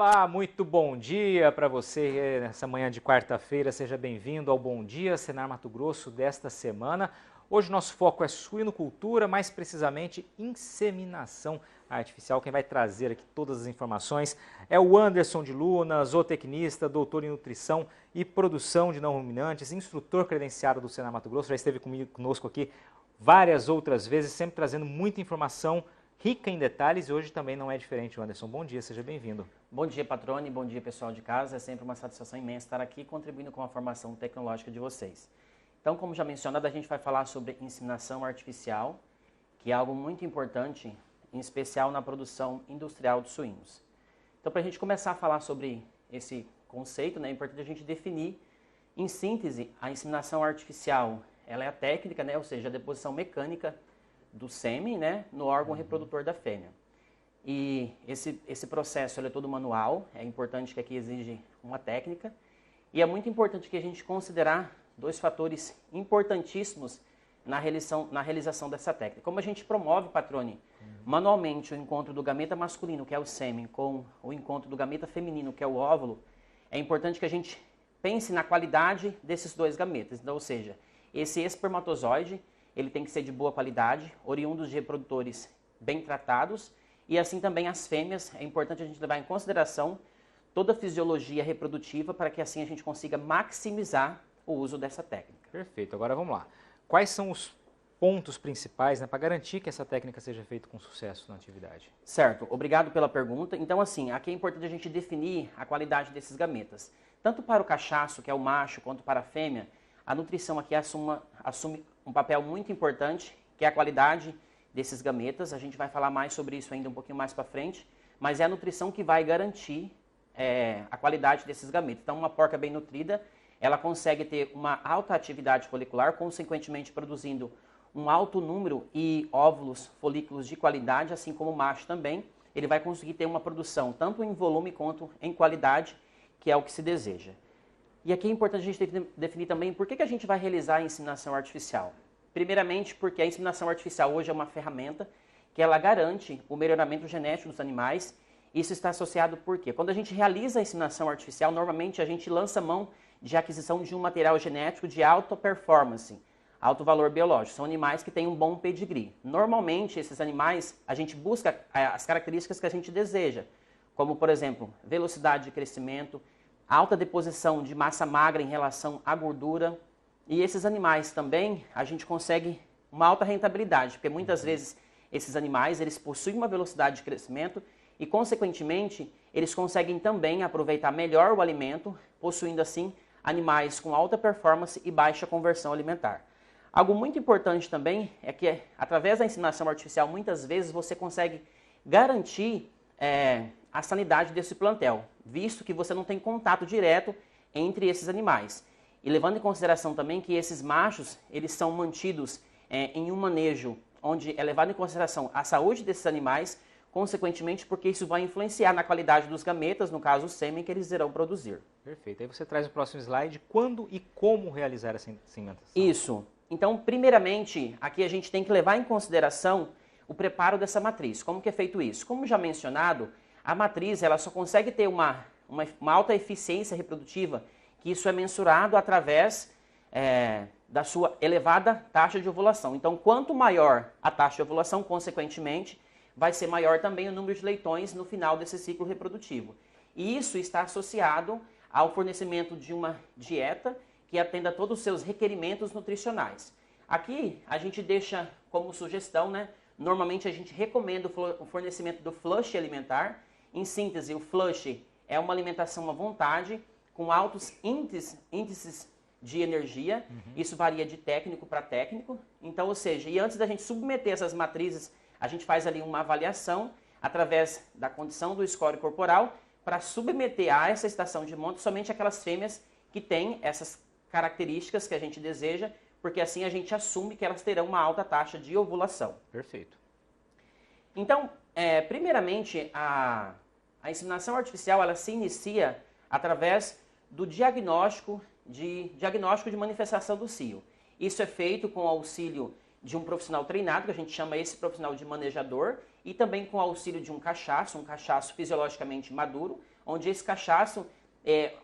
Olá, muito bom dia para você nessa manhã de quarta-feira. Seja bem-vindo ao Bom Dia Senar Mato Grosso desta semana. Hoje nosso foco é suinocultura, mais precisamente inseminação artificial. Quem vai trazer aqui todas as informações é o Anderson de Luna, zootecnista, doutor em nutrição e produção de não ruminantes, instrutor credenciado do Senar Mato Grosso. Já esteve conosco aqui várias outras vezes, sempre trazendo muita informação rica em detalhes, e hoje também não é diferente, Anderson. Bom dia, seja bem-vindo. Bom dia, Patrone, bom dia, pessoal de casa. É sempre uma satisfação imensa estar aqui contribuindo com a formação tecnológica de vocês. Então, como já mencionado, a gente vai falar sobre inseminação artificial, que é algo muito importante, em especial na produção industrial de suínos. Então, para a gente começar a falar sobre esse conceito, é importante a gente definir, em síntese, a inseminação artificial. Ela é a técnica, ou seja, a deposição mecânica do sêmen, no órgão reprodutor da fêmea. E esse processo é todo manual, é importante que aqui exige uma técnica, e é muito importante que a gente considerar dois fatores importantíssimos na realização dessa técnica. Como a gente promove, Patrone, manualmente o encontro do gameta masculino, que é o sêmen, com o encontro do gameta feminino, que é o óvulo, é importante que a gente pense na qualidade desses dois gametas. Então, ou seja, esse espermatozoide, ele tem que ser de boa qualidade, oriundos de reprodutores bem tratados, e assim também as fêmeas. É importante a gente levar em consideração toda a fisiologia reprodutiva para que assim a gente consiga maximizar o uso dessa técnica. Perfeito, agora vamos lá. Quais são os pontos principais para garantir que essa técnica seja feita com sucesso na atividade? Certo, obrigado pela pergunta. Então assim, aqui é importante a gente definir a qualidade desses gametas. Tanto para o cachaço, que é o macho, quanto para a fêmea, a nutrição aqui assume um papel muito importante, que é a qualidade desses gametas. A gente vai falar mais sobre isso ainda um pouquinho mais para frente, mas é a nutrição que vai garantir a qualidade desses gametas. Então, uma porca bem nutrida, ela consegue ter uma alta atividade folicular, consequentemente produzindo um alto número e óvulos, folículos de qualidade, assim como o macho também. Ele vai conseguir ter uma produção tanto em volume quanto em qualidade, que é o que se deseja. E aqui é importante a gente definir também por que a gente vai realizar a inseminação artificial. Primeiramente, porque a inseminação artificial hoje é uma ferramenta que ela garante o melhoramento genético dos animais. Isso está associado por quê? Quando a gente realiza a inseminação artificial, normalmente a gente lança mão de aquisição de um material genético de alta performance, alto valor biológico. São animais que têm um bom pedigree. Normalmente, esses animais, a gente busca as características que a gente deseja, como, por exemplo, velocidade de crescimento, alta deposição de massa magra em relação à gordura. E esses animais também, a gente consegue uma alta rentabilidade, porque muitas vezes esses animais, eles possuem uma velocidade de crescimento e, consequentemente, eles conseguem também aproveitar melhor o alimento, possuindo assim animais com alta performance e baixa conversão alimentar. Algo muito importante também é que, através da inseminação artificial, muitas vezes você consegue garantir a sanidade desse plantel, visto que você não tem contato direto entre esses animais. E levando em consideração também que esses machos, eles são mantidos em um manejo onde é levado em consideração a saúde desses animais, consequentemente porque isso vai influenciar na qualidade dos gametas, no caso o sêmen, que eles irão produzir. Perfeito. Aí você traz o próximo slide, quando e como realizar essa inseminação. Isso. Então, primeiramente, aqui a gente tem que levar em consideração o preparo dessa matriz. Como que é feito isso? Como já mencionado, a matriz ela só consegue ter uma alta eficiência reprodutiva, que isso é mensurado através da sua elevada taxa de ovulação. Então, quanto maior a taxa de ovulação, consequentemente, vai ser maior também o número de leitões no final desse ciclo reprodutivo. E isso está associado ao fornecimento de uma dieta que atenda a todos os seus requerimentos nutricionais. Aqui, a gente deixa como sugestão, normalmente a gente recomenda o fornecimento do flush alimentar. Em síntese, o flush é uma alimentação à vontade, com altos índices de energia. Isso varia de técnico para técnico. Então, ou seja, e antes da gente submeter essas matrizes, a gente faz ali uma avaliação através da condição do score corporal para submeter a essa estação de monta somente aquelas fêmeas que têm essas características que a gente deseja, porque assim a gente assume que elas terão uma alta taxa de ovulação. Perfeito. Então, primeiramente, a inseminação artificial ela se inicia através do diagnóstico de manifestação do cio. Isso é feito com o auxílio de um profissional treinado, que a gente chama esse profissional de manejador, e também com o auxílio de um cachaço fisiologicamente maduro, onde esse cachaço,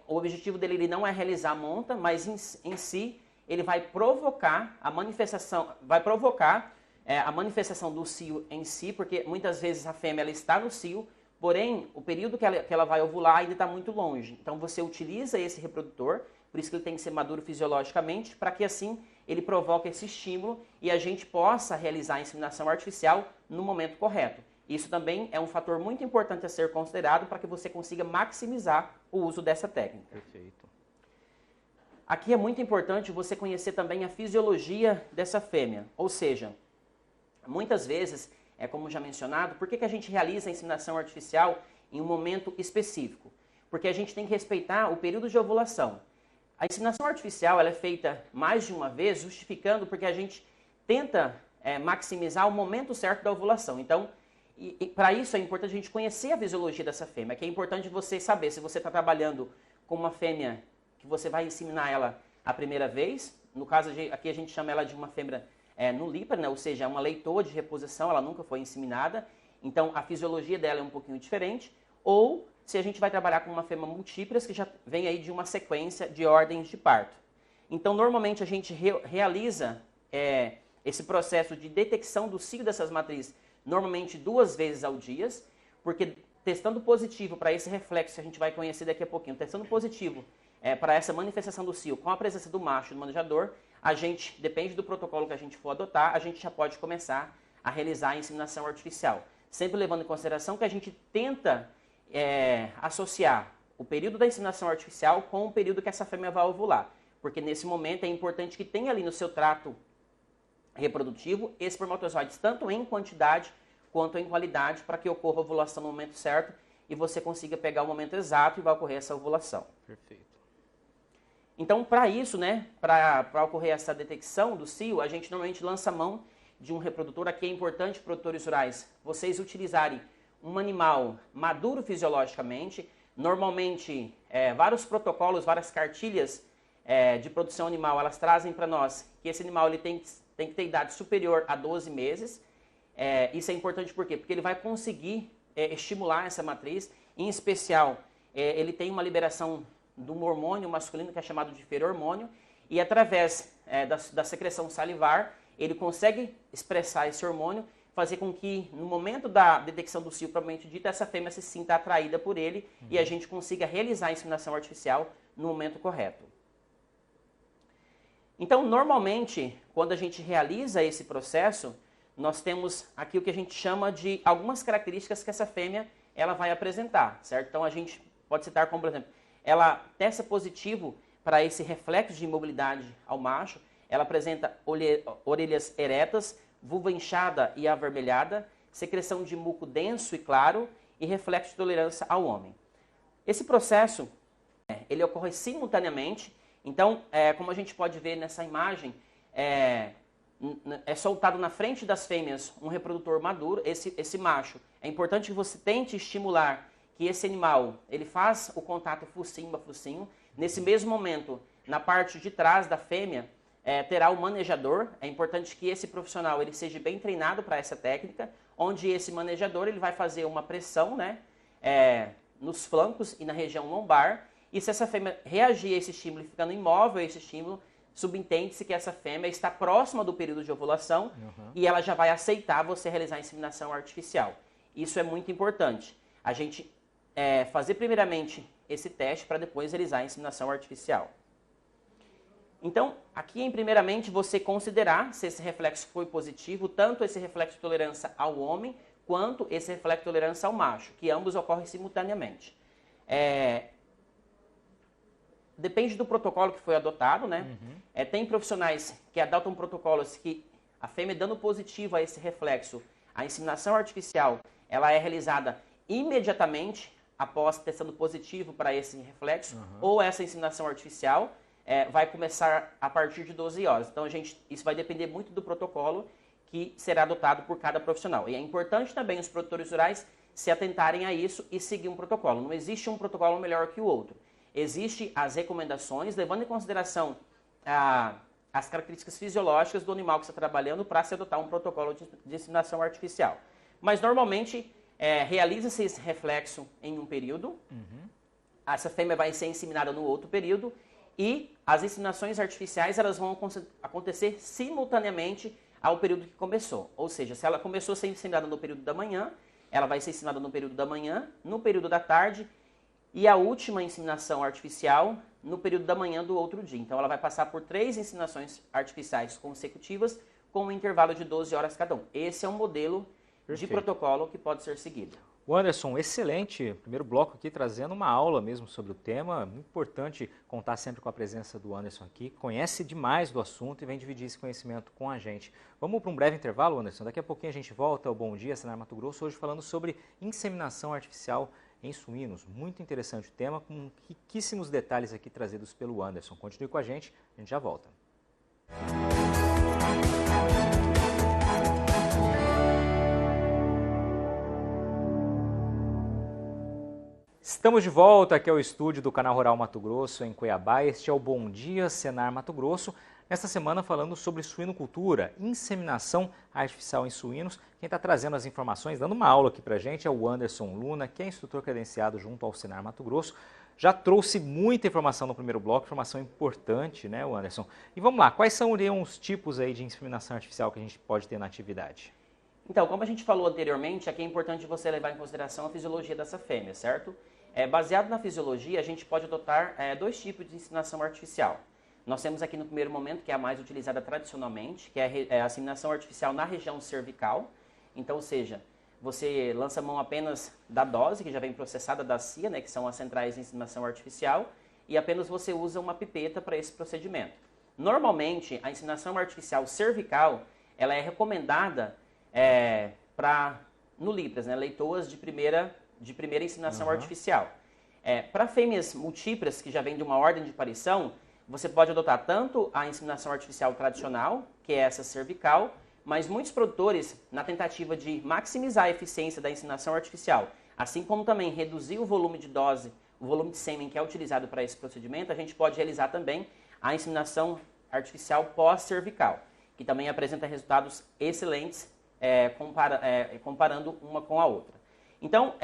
o objetivo dele ele não é realizar a monta, mas em si ele vai provocar a manifestação, a manifestação do cio em si, porque muitas vezes a fêmea ela está no cio, porém o período que ela vai ovular ainda está muito longe. Então você utiliza esse reprodutor, por isso que ele tem que ser maduro fisiologicamente, para que assim ele provoque esse estímulo e a gente possa realizar a inseminação artificial no momento correto. Isso também é um fator muito importante a ser considerado para que você consiga maximizar o uso dessa técnica. Perfeito. Aqui é muito importante você conhecer também a fisiologia dessa fêmea, ou seja, muitas vezes, como já mencionado, por que a gente realiza a inseminação artificial em um momento específico? Porque a gente tem que respeitar o período de ovulação. A inseminação artificial ela é feita mais de uma vez, justificando porque a gente tenta maximizar o momento certo da ovulação. Então, para isso é importante a gente conhecer a fisiologia dessa fêmea, que é importante você saber se você está trabalhando com uma fêmea que você vai inseminar ela a primeira vez, no caso aqui a gente chama ela de uma fêmea nulípara, né? Ou seja, é uma leitoa de reposição, ela nunca foi inseminada, então a fisiologia dela é um pouquinho diferente, ou se a gente vai trabalhar com uma fêmea múltiplas, que já vem aí de uma sequência de ordens de parto. Então, normalmente a gente realiza esse processo de detecção do cio dessas matrizes normalmente 2 vezes ao dia, porque testando positivo para esse reflexo que a gente vai conhecer daqui a pouquinho, testando positivo para essa manifestação do cio com a presença do macho do manejador, a gente, depende do protocolo que a gente for adotar, a gente já pode começar a realizar a inseminação artificial. Sempre levando em consideração que a gente tenta associar o período da inseminação artificial com o período que essa fêmea vai ovular, porque nesse momento é importante que tenha ali no seu trato reprodutivo espermatozoides tanto em quantidade quanto em qualidade para que ocorra a ovulação no momento certo e você consiga pegar o momento exato e vai ocorrer essa ovulação. Perfeito. Então, para isso, né, para ocorrer essa detecção do cio, a gente normalmente lança mão de um reprodutor. Aqui é importante, produtores rurais, vocês utilizarem um animal maduro fisiologicamente. Normalmente, vários protocolos, várias cartilhas de produção animal, elas trazem para nós que esse animal ele tem que ter idade superior a 12 meses. Isso é importante por quê? Porque ele vai conseguir estimular essa matriz. Em especial, ele tem uma liberação de um hormônio masculino que é chamado de feromônio. E através da secreção salivar, ele consegue expressar esse hormônio, fazer com que no momento da detecção do cio propriamente dito, essa fêmea se sinta atraída por ele e a gente consiga realizar a inseminação artificial no momento correto. Então, normalmente, quando a gente realiza esse processo, nós temos aqui o que a gente chama de algumas características que essa fêmea ela vai apresentar, certo? Então, a gente pode citar como, por exemplo, ela testa positivo para esse reflexo de imobilidade ao macho, ela apresenta orelhas eretas, vulva inchada e avermelhada, secreção de muco denso e claro e reflexo de tolerância ao homem. Esse processo, ele ocorre simultaneamente. Então, como a gente pode ver nessa imagem, é soltado na frente das fêmeas um reprodutor maduro, esse macho. É importante que você tente estimular que esse animal ele faz o contato focinho-focinho. Nesse mesmo momento, na parte de trás da fêmea, terá o manejador. É importante que esse profissional ele seja bem treinado para essa técnica, onde esse manejador ele vai fazer uma pressão, né, nos flancos e na região lombar. E se essa fêmea reagir a esse estímulo e ficando imóvel a esse estímulo, subentende-se que essa fêmea está próxima do período de ovulação e ela já vai aceitar você realizar a inseminação artificial. Isso é muito importante. A gente fazer primeiramente esse teste para depois realizar a inseminação artificial. Então, aqui primeiramente você considerar se esse reflexo foi positivo, tanto esse reflexo de tolerância ao homem, quanto esse reflexo de tolerância ao macho, que ambos ocorrem simultaneamente. Depende do protocolo que foi adotado, né? Tem profissionais que adotam protocolos que a fêmea dando positivo a esse reflexo, a inseminação artificial, ela é realizada imediatamente após testando positivo para esse reflexo, ou essa inseminação artificial vai começar a partir de 12 horas. Então, isso vai depender muito do protocolo que será adotado por cada profissional. E é importante também os produtores rurais se atentarem a isso e seguir um protocolo. Não existe um protocolo melhor que o outro. Existem as recomendações, levando em consideração as características fisiológicas do animal que está trabalhando para se adotar um protocolo de inseminação artificial. Mas, normalmente, realiza-se esse reflexo em um período, essa fêmea vai ser inseminada no outro período e as inseminações artificiais elas vão acontecer simultaneamente ao período que começou. Ou seja, se ela começou a ser inseminada no período da manhã, ela vai ser inseminada no período da manhã, no período da tarde e a última inseminação artificial no período da manhã do outro dia. Então ela vai passar por 3 inseminações artificiais consecutivas com um intervalo de 12 horas cada um. Esse é um modelo de protocolo que pode ser seguido. O Anderson, excelente primeiro bloco aqui, trazendo uma aula mesmo sobre o tema. Muito importante contar sempre com a presença do Anderson aqui, conhece demais do assunto e vem dividir esse conhecimento com a gente. Vamos para um breve intervalo, Anderson? Daqui a pouquinho a gente volta ao Bom Dia, Senar Mato Grosso, hoje falando sobre inseminação artificial em suínos. Muito interessante o tema, com riquíssimos detalhes aqui trazidos pelo Anderson. Continue com a gente já volta. Estamos de volta aqui ao estúdio do Canal Rural Mato Grosso, em Cuiabá. Este é o Bom Dia Senar Mato Grosso. Nesta semana falando sobre suinocultura, inseminação artificial em suínos. Quem está trazendo as informações, dando uma aula aqui para a gente, é o Anderson Luna, que é instrutor credenciado junto ao Senar Mato Grosso. Já trouxe muita informação no primeiro bloco, informação importante, né, Anderson? E vamos lá, quais são os tipos aí de inseminação artificial que a gente pode ter na atividade? Então, como a gente falou anteriormente, aqui é importante você levar em consideração a fisiologia dessa fêmea, certo? Baseado na fisiologia, a gente pode adotar 2 tipos de inseminação artificial. Nós temos aqui no primeiro momento, que é a mais utilizada tradicionalmente, que é a inseminação artificial na região cervical. Então, ou seja, você lança mão apenas da dose, que já vem processada da CIA, né, que são as centrais de inseminação artificial, e apenas você usa uma pipeta para esse procedimento. Normalmente, a inseminação artificial cervical, ela é recomendada no Libras, né, leitoas de primeira inseminação artificial. Para fêmeas múltiplas, que já vem de uma ordem de aparição, você pode adotar tanto a inseminação artificial tradicional, que é essa cervical, mas muitos produtores, na tentativa de maximizar a eficiência da inseminação artificial, assim como também reduzir o volume de dose, o volume de sêmen que é utilizado para esse procedimento, a gente pode realizar também a inseminação artificial pós-cervical, que também apresenta resultados excelentes comparando uma com a outra. Então,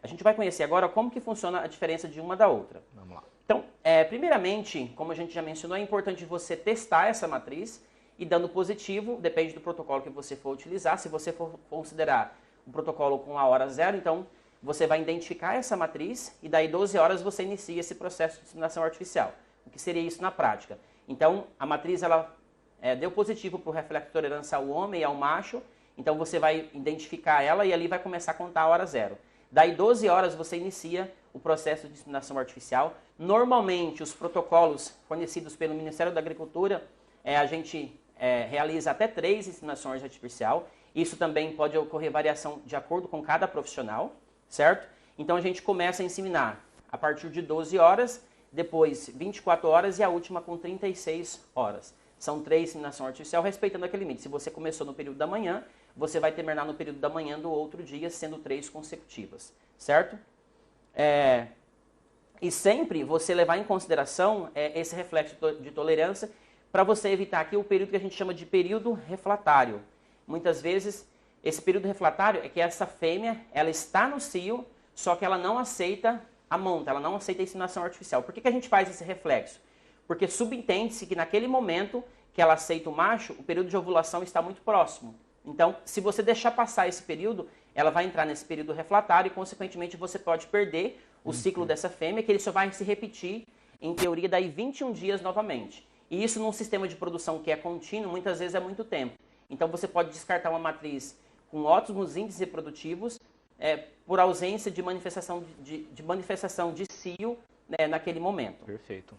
a gente vai conhecer agora como que funciona a diferença de uma da outra. Vamos lá. Então, primeiramente, como a gente já mencionou, é importante você testar essa matriz e dando positivo, depende do protocolo que você for utilizar. Se você for considerar o protocolo com a hora 0, então você vai identificar essa matriz e daí 12 horas você inicia esse processo de inseminação artificial. O que seria isso na prática? Então, a matriz ela deu positivo para o reflector herança ao homem e ao macho, então você vai identificar ela e ali vai começar a contar a hora 0. Daí 12 horas você inicia o processo de inseminação artificial. Normalmente os protocolos fornecidos pelo Ministério da Agricultura, a gente realiza até 3 inseminações artificiais. Isso também pode ocorrer variação de acordo com cada profissional, certo? Então a gente começa a inseminar a partir de 12 horas, depois 24 horas e a última com 36 horas. São 3 inseminações artificiais, respeitando aquele limite. Se você começou no período da manhã, você vai terminar no período da manhã do outro dia, sendo 3 consecutivas, certo? E sempre você levar em consideração esse reflexo de tolerância para você evitar aqui o período que a gente chama de período refratário. Muitas vezes, esse período refratário é que essa fêmea, ela está no cio, só que ela não aceita a monta, ela não aceita a inseminação artificial. Por que a gente faz esse reflexo? Porque subentende-se que naquele momento que ela aceita o macho, o período de ovulação está muito próximo. Então, se você deixar passar esse período, ela vai entrar nesse período refratário e, consequentemente, você pode perder o ciclo dessa fêmea, que ele só vai se repetir, em teoria, daí 21 dias novamente. E isso num sistema de produção que é contínuo, muitas vezes é muito tempo. Então, você pode descartar uma matriz com ótimos índices reprodutivos por ausência de manifestação de cio, né, naquele momento. Perfeito.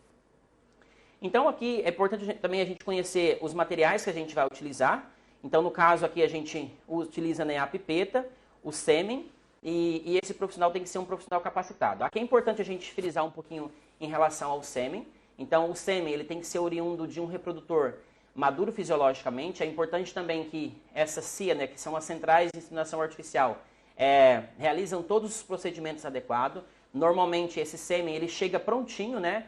Então, aqui é importante também a gente conhecer os materiais que a gente vai utilizar. Então, no caso aqui, a gente utiliza, né, a pipeta, o sêmen, e esse profissional tem que ser um profissional capacitado. Aqui é importante a gente frisar um pouquinho em relação ao sêmen. Então, o sêmen ele tem que ser oriundo de um reprodutor maduro fisiologicamente. É importante também que essa CIA, né, que são as centrais de inseminação artificial, realizam todos os procedimentos adequados. Normalmente, esse sêmen ele chega prontinho, né,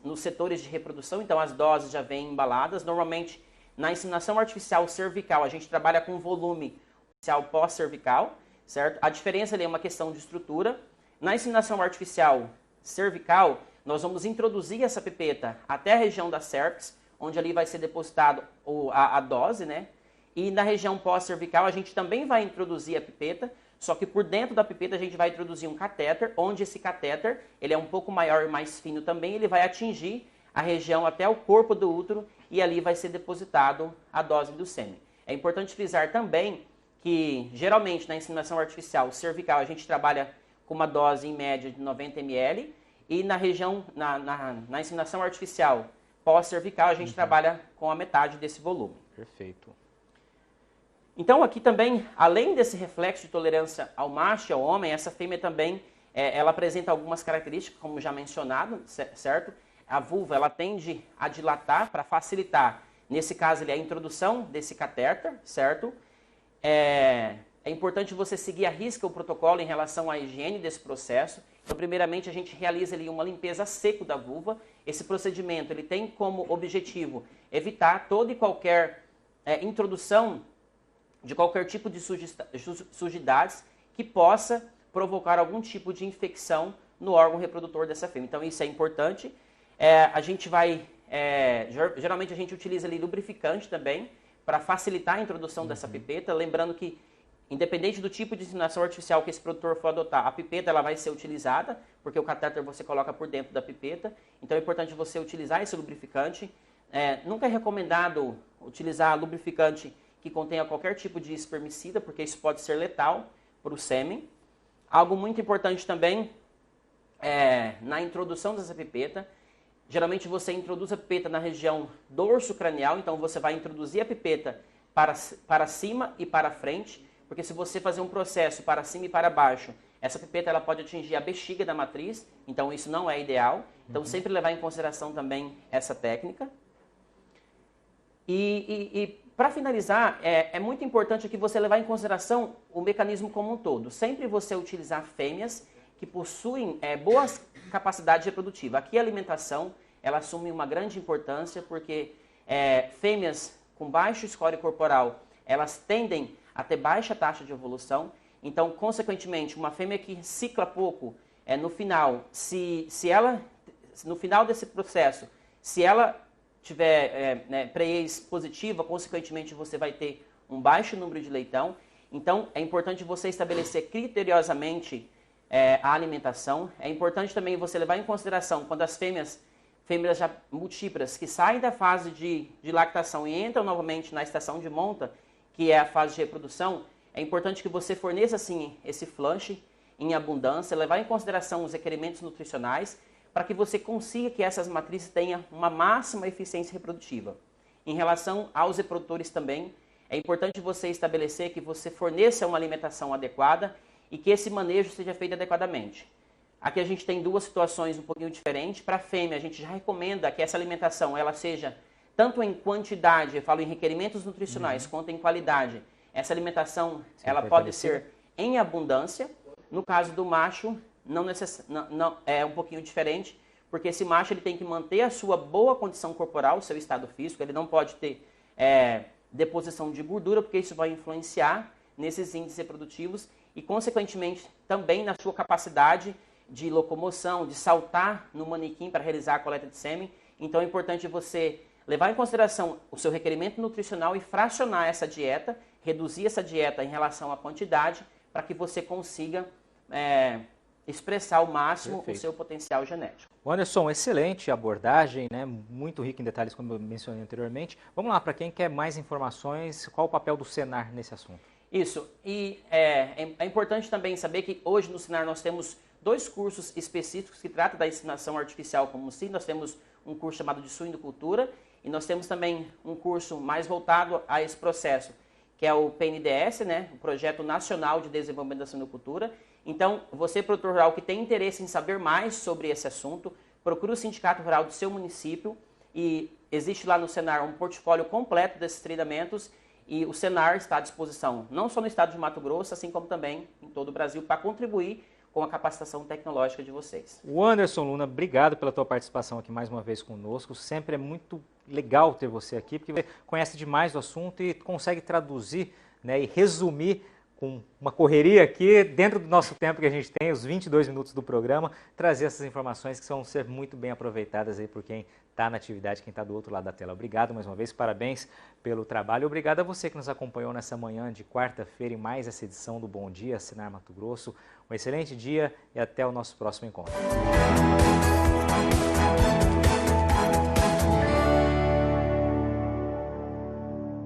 nos setores de reprodução, então as doses já vêm embaladas. Normalmente, na inseminação artificial cervical, a gente trabalha com volume artificial pós-cervical, certo? A diferença ali é uma questão de estrutura. Na inseminação artificial cervical, nós vamos introduzir essa pipeta até a região da cervix, onde ali vai ser depositado a dose, né? E na região pós-cervical a gente também vai introduzir a pipeta, só que por dentro da pipeta a gente vai introduzir um catéter, onde esse catéter, ele é um pouco maior e mais fino também, ele vai atingir a região até o corpo do útero e ali vai ser depositado a dose do sêmen. É importante frisar também que geralmente na inseminação artificial cervical a gente trabalha com uma dose em média de 90 ml e na região, na inseminação artificial pós-cervical a gente trabalha com a metade desse volume. Perfeito. Então aqui também, além desse reflexo de tolerância ao macho e ao homem, essa fêmea também, ela apresenta algumas características, como já mencionado, certo? A vulva, ela tende a dilatar para facilitar, nesse caso, a introdução desse catéter, certo? É importante você seguir à risca o protocolo em relação à higiene desse processo. Então, primeiramente, a gente realiza ali uma limpeza seco da vulva. Esse procedimento, ele tem como objetivo evitar toda e qualquer introdução de qualquer tipo de sujidades que possa provocar algum tipo de infecção no órgão reprodutor dessa fêmea. Então isso é importante. A gente vai, geralmente a gente utiliza ali lubrificante também para facilitar a introdução dessa pipeta, lembrando que independente do tipo de inseminação artificial que esse produtor for adotar, a pipeta ela vai ser utilizada, porque o catéter você coloca por dentro da pipeta, então é importante você utilizar esse lubrificante. Nunca é recomendado utilizar lubrificante que contenha qualquer tipo de espermicida, porque isso pode ser letal para o sêmen. Algo muito importante também na introdução dessa pipeta, geralmente você introduz a pipeta na região dorso cranial, então você vai introduzir a pipeta para cima e para frente, porque se você fazer um processo para cima e para baixo, essa pipeta ela pode atingir a bexiga da matriz, então isso não é ideal. Então sempre levar em consideração também essa técnica. E para finalizar, é muito importante aqui você levar em consideração o mecanismo como um todo. Sempre você utilizar fêmeas que possuem boas capacidades reprodutivas. Aqui a alimentação ela assume uma grande importância porque fêmeas com baixo score corporal, elas tendem a ter baixa taxa de evolução. Então, consequentemente, uma fêmea que cicla pouco, no final, no final desse processo, se ela tiver pré-ex positiva, consequentemente você vai ter um baixo número de leitão. Então, é importante você estabelecer criteriosamente a alimentação. É importante também você levar em consideração quando as fêmeas já multíparas que saem da fase de lactação e entram novamente na estação de monta, que é a fase de reprodução, é importante que você forneça assim esse flanche em abundância, levar em consideração os requerimentos nutricionais, para que você consiga que essas matrizes tenham uma máxima eficiência reprodutiva. Em relação aos reprodutores também, é importante você estabelecer que você forneça uma alimentação adequada e que esse manejo seja feito adequadamente. Aqui a gente tem duas situações um pouquinho diferentes. Para a fêmea, a gente já recomenda que essa alimentação ela seja tanto em quantidade, eu falo em requerimentos nutricionais, quanto em qualidade. Essa alimentação ela pode ser em abundância. No caso do macho, não é um pouquinho diferente, porque esse macho ele tem que manter a sua boa condição corporal, o seu estado físico, ele não pode ter deposição de gordura, porque isso vai influenciar nesses índices reprodutivos e, consequentemente, também na sua capacidade de locomoção, de saltar no manequim para realizar a coleta de sêmen. Então é importante você levar em consideração o seu requerimento nutricional e fracionar essa dieta, reduzir essa dieta em relação à quantidade, para que você consiga expressar ao máximo o seu potencial genético. Anderson, excelente abordagem, né? Muito rica em detalhes, como eu mencionei anteriormente. Vamos lá, para quem quer mais informações, qual o papel do Senar nesse assunto? Isso, e é importante também saber que hoje no Senar nós temos 2 cursos específicos que tratam da inseminação artificial como sim. Nós temos um curso chamado de suinocultura e nós temos também um curso mais voltado a esse processo, que é o PNDS, né? O Projeto Nacional de Desenvolvimento da Suinocultura. Então, você, produtor rural, que tem interesse em saber mais sobre esse assunto, procure o sindicato rural do seu município e existe lá no Senar um portfólio completo desses treinamentos e o Senar está à disposição, não só no estado de Mato Grosso, assim como também em todo o Brasil, para contribuir com a capacitação tecnológica de vocês. O Anderson Luna, obrigado pela tua participação aqui mais uma vez conosco. Sempre é muito legal ter você aqui, porque você conhece demais o assunto e consegue traduzir, né, e resumir com uma correria aqui, dentro do nosso tempo que a gente tem, os 22 minutos do programa, trazer essas informações que vão ser muito bem aproveitadas aí por quem está na atividade, quem está do outro lado da tela. Obrigado mais uma vez, parabéns pelo trabalho. Obrigado a você que nos acompanhou nessa manhã de quarta-feira em mais essa edição do Bom Dia, Senar Mato Grosso. Um excelente dia e até o nosso próximo encontro.